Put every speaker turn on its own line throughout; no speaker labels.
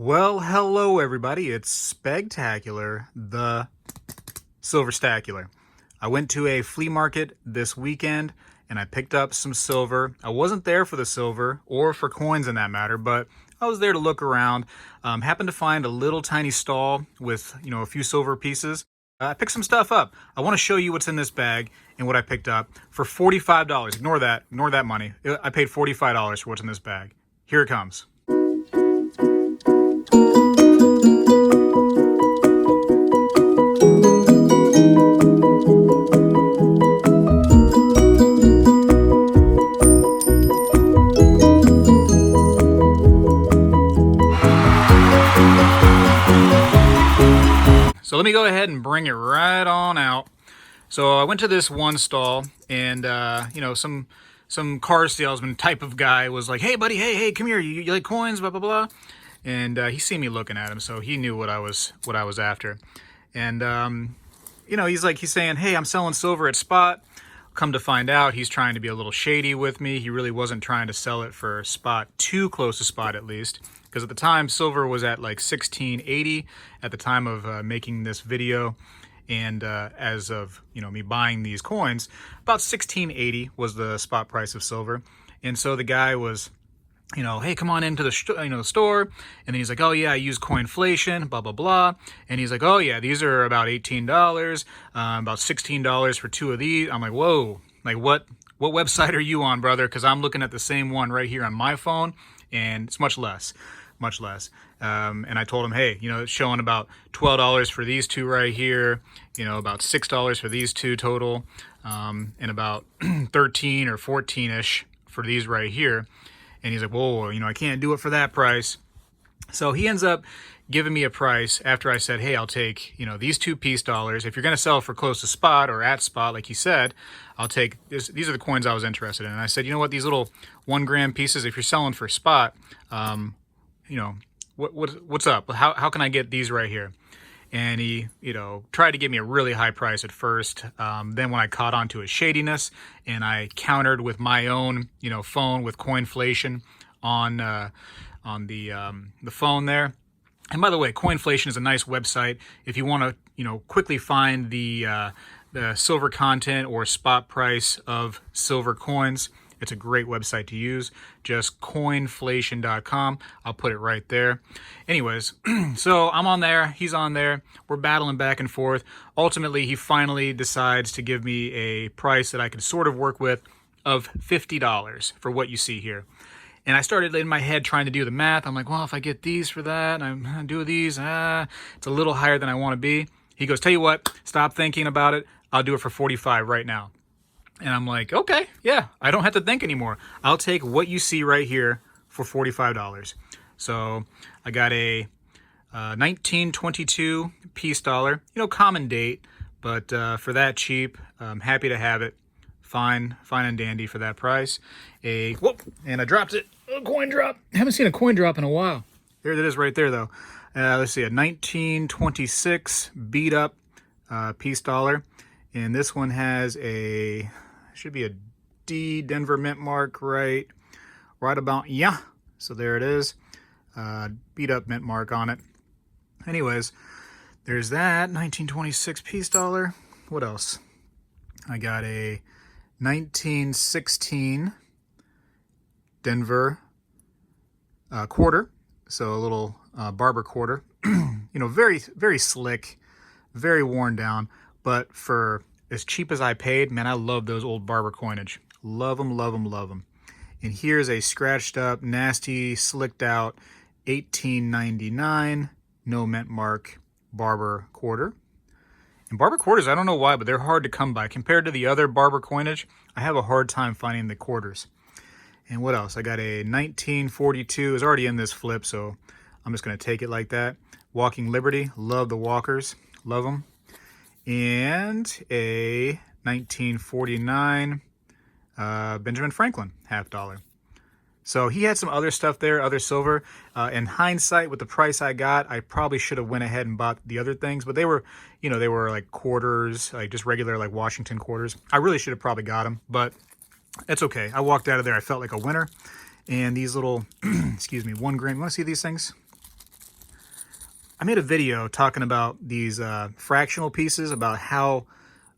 Well, hello everybody. It's Spegtacular, the Silverstacular. I went to a flea market this weekend and I picked up some silver. I wasn't there for the silver or for coins in that matter, but I was there to look around. Happened to find a little tiny stall with, a few silver pieces. I picked some stuff up. I want to show you what's in this bag and what I picked up for $45. Ignore that money. I paid $45 for what's in this bag. Here it comes. So let me go ahead and bring it right on out. So I went to this one stall and, some car salesman type of guy was like, "Hey buddy, hey, come here. You like coins, blah, blah, blah." And he seen me looking at him, so he knew what I was after. And, he's saying, "Hey, I'm selling silver at spot." Come to find out, he's trying to be a little shady with me. He really wasn't trying to sell it for spot, too close to spot at least. Because at the time, silver was at like 1680 at the time of making this video. And as of, me buying these coins, about 1680 was the spot price of silver. And so the guy was, "Hey, come on into the store." And then he's like, "Oh yeah, I use coinflation, blah, blah, blah." And he's like, "Oh yeah, these are about $18, about $16 for two of these." I'm like, "Whoa, like what website are you on, brother?" Because I'm looking at the same one right here on my phone and it's much less. And I told him, "Hey, it's showing about $12 for these two right here, about $6 for these two total, and about 13 or 14-ish for these right here." And he's like, "Whoa, I can't do it for that price." So he ends up giving me a price after I said, "Hey, I'll take, these two piece dollars. If you're going to sell for close to spot or at spot, like he said, I'll take this." These are the coins I was interested in. And I said, "You know what, these little 1 gram pieces, if you're selling for spot, what's up? How can I get these right here?" And he, tried to give me a really high price at first. Then when I caught on to his shadiness and I countered with my own, phone with coinflation on the phone there. And by the way, coinflation is a nice website if you want to, quickly find the silver content or spot price of silver coins. It's a great website to use. Just coinflation.com. I'll put it right there. Anyways, so I'm on there. He's on there. We're battling back and forth. Ultimately, he finally decides to give me a price that I could sort of work with of $50 for what you see here. And I started in my head trying to do the math. I'm like, well, if I get these for that, and I do these, it's a little higher than I want to be. He goes, "Tell you what, stop thinking about it. I'll do it for 45 right now." And I'm like, "Okay, yeah, I don't have to think anymore. I'll take what you see right here for $45. So I got a 1922 piece dollar, common date, but for that cheap, I'm happy to have it. Fine and dandy for that price. And I dropped it. A coin drop. I haven't seen a coin drop in a while. There it is right there, though. Let's see, a 1926 beat up piece dollar. And this one has should be a D Denver mint mark right about, yeah. So there it is, beat up mint mark on it. Anyways, there's that 1926 piece dollar. What else? I got a 1916 Denver quarter. So a little barber quarter, very, very slick, very worn down, but for as cheap as I paid, man, I love those old barber coinage. Love them, love them, love them. And here's a scratched up, nasty, slicked out 1899 no mint mark barber quarter. And barber quarters, I don't know why, but they're hard to come by. Compared to the other barber coinage, I have a hard time finding the quarters. And what else? I got a 1942. It's already in this flip, so I'm just going to take it like that. Walking Liberty. Love the walkers. Love them. And a 1949 Benjamin Franklin $50. So he had some other stuff there, other silver. In hindsight, with the price I got, I probably should have went ahead and bought the other things. But they were, they were like quarters, like just regular like Washington quarters. I really should have probably got them, but it's okay. I walked out of there. I felt like a winner. And these little, excuse me, 1 gram. You want to see these things? I made a video talking about these fractional pieces, about how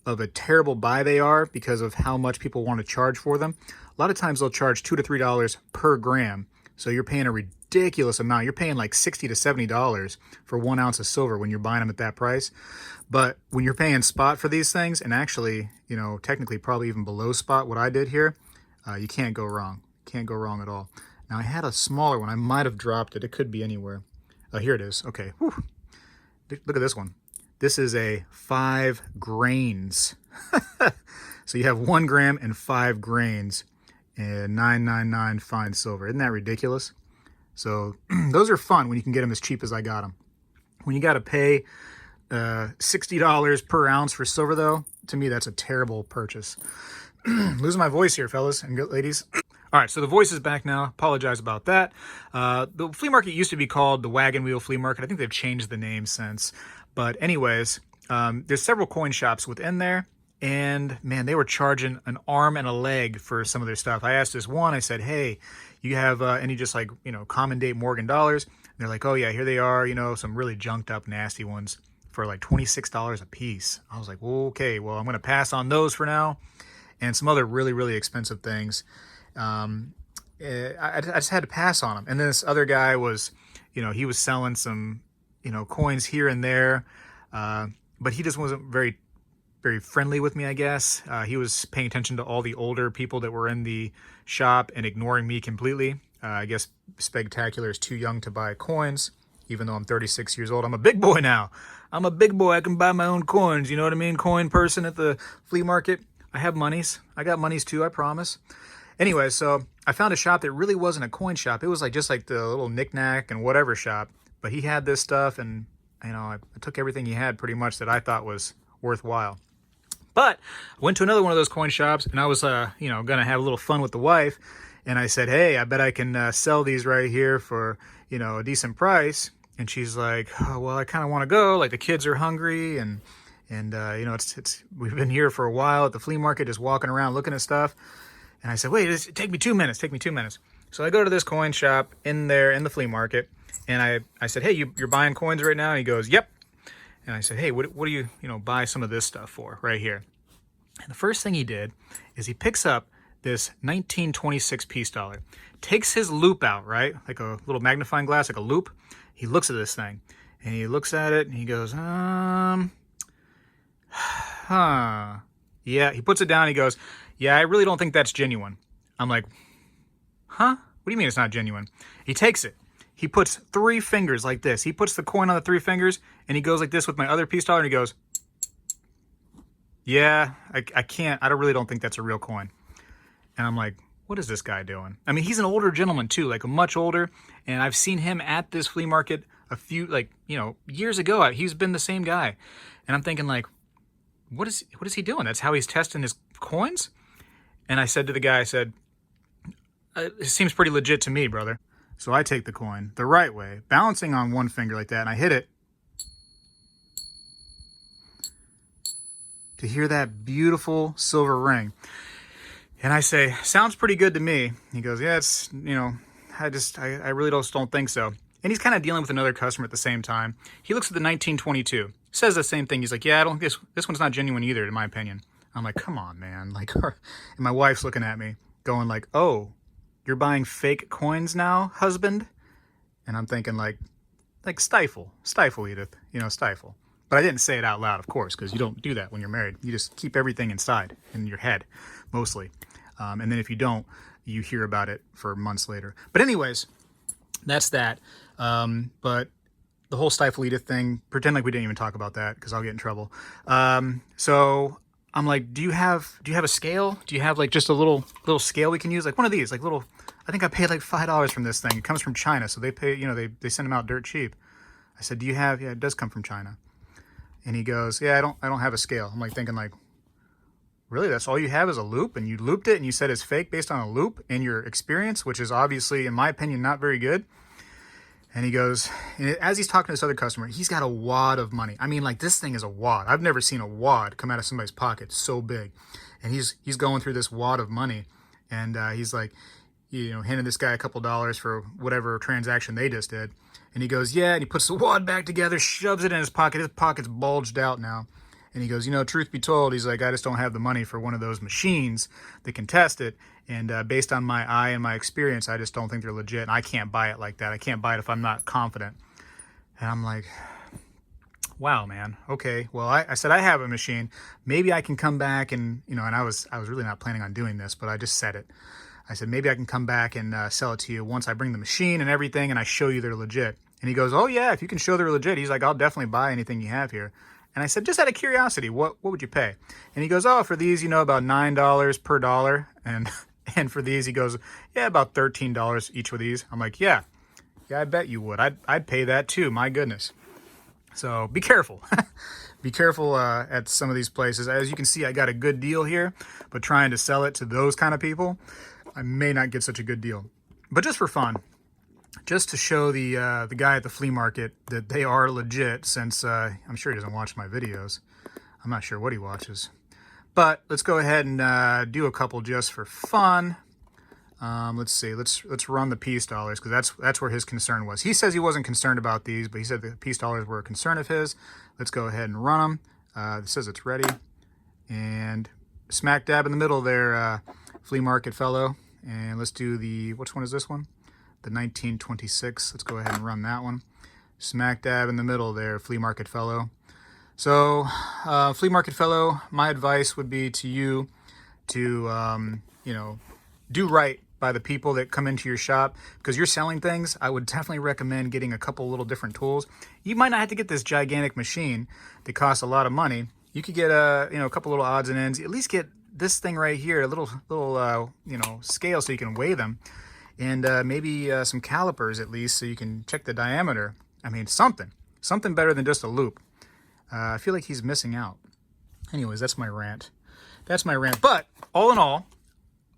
of a terrible buy they are because of how much people want to charge for them. A lot of times they'll charge $2 to $3 per gram. So you're paying a ridiculous amount. You're paying like $60 to $70 for 1 ounce of silver when you're buying them at that price. But when you're paying spot for these things, and actually, you know, technically probably even below spot, what I did here, you can't go wrong. Can't go wrong at all. Now I had a smaller one. I might have dropped it. It could be anywhere. Here it is. Okay. Whew. Look at this one. This is a 5 grains. So you have 1 gram and 5 grains and 999 fine silver. Isn't that ridiculous? So those are fun when you can get them as cheap as I got them. When you got to pay $60 per ounce for silver, though, to me that's a terrible purchase. Losing my voice here, fellas and ladies. All right, so the voice is back now. Apologize about that. The flea market used to be called the Wagon Wheel Flea Market. I think they've changed the name since. But anyways, there's several coin shops within there. And man, they were charging an arm and a leg for some of their stuff. I asked this one, I said, hey, you have any just like, you know, common date Morgan dollars? And they're like, oh yeah, here they are, you know, some really junked up nasty ones for like $26 a piece. I was like, well, okay, well, I'm going to pass on those for now. And some other really, really expensive things. I just had to pass on them. And then this other guy was, you know, he was selling some, you know, coins here and there. But he just wasn't very friendly with me, I guess. He was paying attention to all the older people that were in the shop and ignoring me completely. I guess Spegtacular is too young to buy coins, even though I'm 36 years old. I'm a big boy now. I'm a big boy. I can buy my own coins. You know what I mean? Coin person at the flea market. I have monies. I got monies too, I promise. Anyway, so I found a shop that really wasn't a coin shop. It was like just like the little knick-knack and whatever shop. But he had this stuff, and you know, I took everything he had pretty much that I thought was worthwhile. But I went to another one of those coin shops, and I was, you know, gonna have a little fun with the wife. And I said, hey, I bet I can sell these right here for, you know, a decent price. And she's like, oh, well, I kind of want to go. Like the kids are hungry, and you know, we've been here for a while at the flea market, just walking around looking at stuff. And I said, wait, take me 2 minutes. Take me 2 minutes. So I go to this coin shop in there in the flea market, and I said, hey, you're buying coins right now? And he goes, yep. And I said, hey, what do you buy some of this stuff for right here? And the first thing he did is he picks up this 1926 peace dollar, takes his loop out, right? Like a little magnifying glass, like a loop. He looks at this thing, and he looks at it, and he goes, yeah. He puts it down, and he goes, yeah, I really don't think that's genuine. I'm like, huh? What do you mean it's not genuine? He takes it. He puts 3 fingers like this. He puts the coin on the 3 fingers, and he goes like this with my other peace dollar, and he goes, yeah, I can't. I really don't think that's a real coin. And I'm like, what is this guy doing? I mean, he's an older gentleman too, like much older. And I've seen him at this flea market a few, like, you know, years ago. He's been the same guy. And I'm thinking like, what is he doing? That's how he's testing his coins? And I said to the guy, I said, it seems pretty legit to me, brother. So I take the coin the right way, balancing on 1 finger like that, and I hit it to hear that beautiful silver ring. And I say, sounds pretty good to me. He goes, yeah, it's, you know, I really don't think so. And he's kind of dealing with another customer at the same time. He looks at the 1922, says the same thing. He's like, yeah, I don't think this one's not genuine either, in my opinion. I'm like, come on, man. Like, and my wife's looking at me going like, oh, you're buying fake coins now, husband? And I'm thinking like stifle, Edith, you know, stifle. But I didn't say it out loud, of course, because you don't do that when you're married. You just keep everything inside in your head, mostly. And then if you don't, you hear about it for months later. But anyways, that's that. But the whole stifle Edith thing, pretend like we didn't even talk about that, because I'll get in trouble. So I'm like, do you have a scale? Do you have like just a little scale we can use? Like one of these, like little, I think I paid like $5 from this thing. It comes from China, so they pay, you know, they send them out dirt cheap. I said, do you have, yeah, it does come from China. And he goes, yeah, I don't have a scale. I'm like thinking like, really, that's all you have is a loop, and you looped it and you said it's fake based on a loop and your experience, which is obviously, in my opinion, not very good. And he goes, and as he's talking to this other customer, he's got a wad of money. I mean, like, this thing is a wad. I've never seen a wad come out of somebody's pocket so big. And he's going through this wad of money, and he's like, handed this guy a couple dollars for whatever transaction they just did. And he goes, yeah, and he puts the wad back together, shoves it in his pocket. His pocket's bulged out now. And he goes, truth be told, he's like, I just don't have the money for one of those machines that can test it. And based on my eye and my experience, I just don't think they're legit. And I can't buy it like that. I can't buy it if I'm not confident. And I'm like, wow, man. Okay. Well, I said, I have a machine. Maybe I can come back and, and I was really not planning on doing this, but I just said it. I said, maybe I can come back and sell it to you once I bring the machine and everything and I show you they're legit. And he goes, oh yeah, if you can show they're legit. He's like, I'll definitely buy anything you have here. And I said, just out of curiosity, what would you pay? And he goes, oh, for these, about $9 per dollar. And for these, he goes, yeah, about $13 each of these. I'm like, yeah, I bet you would. I'd pay that too. My goodness. So be careful. Be careful at some of these places. As you can see, I got a good deal here, but trying to sell it to those kind of people, I may not get such a good deal. But just for fun, just to show the guy at the flea market that they are legit, since I'm sure he doesn't watch my videos. I'm not sure what he watches. But let's go ahead and do a couple just for fun. Let's see. Let's run the peace dollars, because that's where his concern was. He says he wasn't concerned about these, but he said the peace dollars were a concern of his. Let's go ahead and run them. It says it's ready. And smack dab in the middle there, flea market fellow. And let's do which one is this one? The 1926. Let's go ahead and run that one. Smack dab in the middle there, flea market fellow. So, flea market fellow, my advice would be to you to, do right by the people that come into your shop, because you're selling things. I would definitely recommend getting a couple little different tools. You might not have to get this gigantic machine that costs a lot of money. You could get a couple little odds and ends. At least get this thing right here, a little scale so you can weigh them, and maybe some calipers at least so you can check the diameter. I mean, something better than just a loop. I feel like he's missing out. Anyways, that's my rant. But all in all,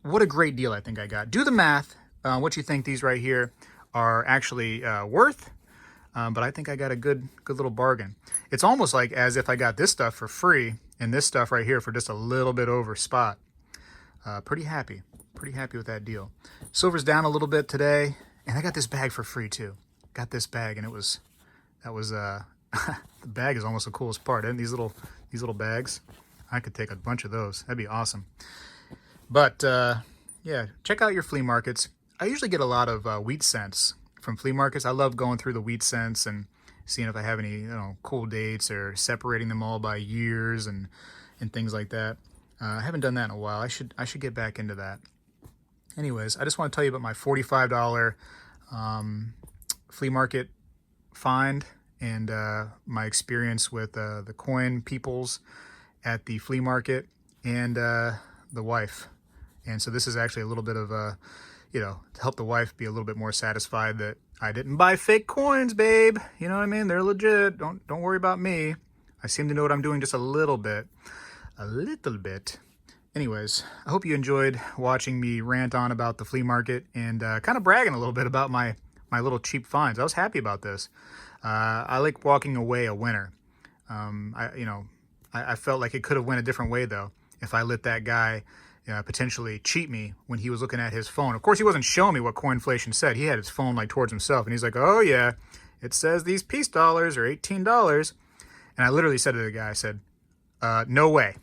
what a great deal I think I got. Do the math, what you think these right here are actually worth. But I think I got a good little bargain. It's almost like as if I got this stuff for free and this stuff right here for just a little bit over spot. Pretty happy with that deal. Silver's down a little bit today, and I got this bag for free too. Got this bag, and the bag is almost the coolest part. And these little bags, I could take a bunch of those. That'd be awesome. But yeah, check out your flea markets. I usually get a lot of wheat cents from flea markets. I love going through the wheat cents and seeing if I have any cool dates, or separating them all by years and things like that. I haven't done that in a while. I should get back into that. Anyways, I just want to tell you about my $45 flea market find, and my experience with the coin peoples at the flea market, and the wife. And so this is actually a little bit of to help the wife be a little bit more satisfied that I didn't buy fake coins, babe. You know what I mean? They're legit. Don't worry about me. I seem to know what I'm doing just a little bit. Anyways, I hope you enjoyed watching me rant on about the flea market, and kind of bragging a little bit about my little cheap finds. I was happy about this. I like walking away a winner. I felt like it could have went a different way though if I let that guy potentially cheat me when he was looking at his phone. Of course, he wasn't showing me what coinflation said. He had his phone like towards himself, and he's like, oh yeah, it says these peace dollars are $18. And I literally said to the guy, I said, no way.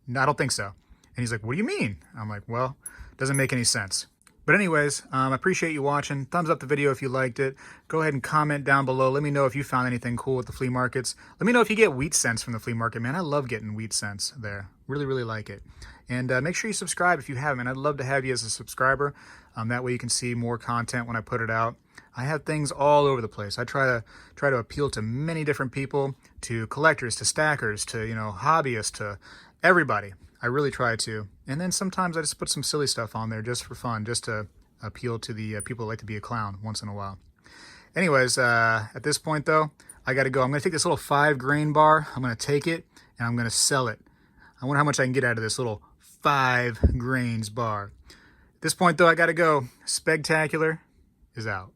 No, I don't think so. And he's like, what do you mean? I'm like, well, it doesn't make any sense. But anyways, I appreciate you watching. Thumbs up the video if you liked it. Go ahead and comment down below. Let me know if you found anything cool at the flea markets. Let me know if you get wheat cents from the flea market, man. I love getting wheat cents there. Really, really like it. And make sure you subscribe if you haven't. I'd love to have you as a subscriber. That way you can see more content when I put it out. I have things all over the place. I try to appeal to many different people, to collectors, to stackers, to hobbyists, to everybody. I really try to. And then sometimes I just put some silly stuff on there just for fun, just to appeal to the people that like to be a clown once in a while. Anyways, at this point though, I got to go. I'm going to take this little 5-grain bar. I'm going to take it and I'm going to sell it. I wonder how much I can get out of this little 5 grains bar. At this point though, I got to go. Spegtacular is out.